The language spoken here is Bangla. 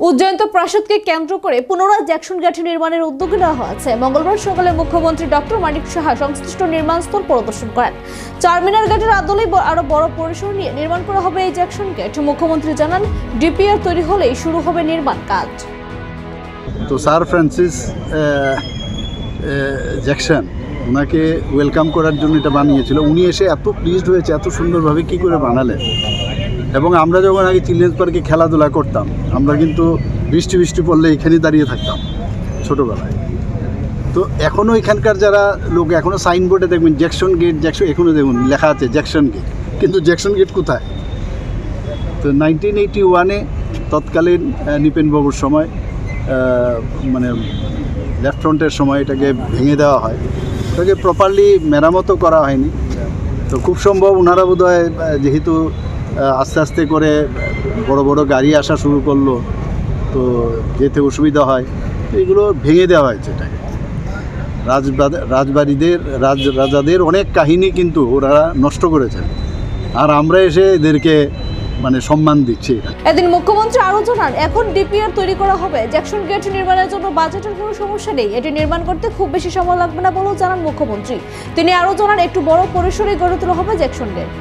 উজ্জয়ন্ত প্রাসাদকে কেন্দ্র করে পুনরায় জ্যাকসন গেট নির্মাণের উদ্যোগ নেওয়া হয়েছে। মঙ্গলবার সকালে মুখ্যমন্ত্রী ডক্টর মানিক সাহা সংশ্লিষ্ট নির্মাণস্থল পরিদর্শন করেন। চারমিনার গেটের আদলে আরো বড় পরিসর নিয়ে নির্মাণ করা হবে এই জ্যাকসন গেট। মুখ্যমন্ত্রী জানান, ডিপিআর তৈরি হলেই শুরু হবে নির্মাণ কাজ। তো স্যার ফ্রান্সিস জ্যাকসন ওনাকে ওয়েলকাম করার জন্য এটা বানিয়েছিল। উনি এসে এত প্লিজড হয়েছে, এত সুন্দরভাবে কী করে বানালেন। এবং আমরা যখন আগে চিলড্রেন্স পার্কে খেলাধুলা করতাম, আমরা কিন্তু বৃষ্টি পড়লে এখানেই দাঁড়িয়ে থাকতাম ছোটোবেলায়। তো এখনও এখানকার যারা লোক এখনও সাইনবোর্ডে দেখবেন জ্যাকসন গেট, এখনও দেখুন লেখা আছে জ্যাকসন গেট, কিন্তু জ্যাকসন গেট কোথায়? তো 1981-এ তৎকালীন নিপেনবাবুর সময় মানে লেফট ফ্রন্টের সময় এটাকে ভেঙে দেওয়া হয়। এটাকে প্রপারলি মেরামতও করা হয়নি। তো খুব সম্ভব ওনারা বোধহয় যেহেতু আস্তে আস্তে করে বড় বড় গাড়ি আসা শুরু করলো, তো যেতে অসুবিধা হয়, তো এগুলো ভেঙে দেওয়া হয়েছে। এটাকে রাজাদের অনেক কাহিনী কিন্তু ওরা নষ্ট করেছেন, আর আমরা এসে এদেরকে মানে সম্মান দিচ্ছি। এদিন মুখ্যমন্ত্রী আরো জানান, এখন ডিপিআর তৈরি করা হবে। জ্যাকসন গেট নির্মাণের জন্য বাজেটের কোনো সমস্যা নেই। এটি নির্মাণ করতে খুব বেশি সময় লাগবে না বলেও জানান মুখ্যমন্ত্রী। তিনি আরো জানান, একটু বড় পরিসরে গড়ে তোলা হবে জ্যাকসন গেট।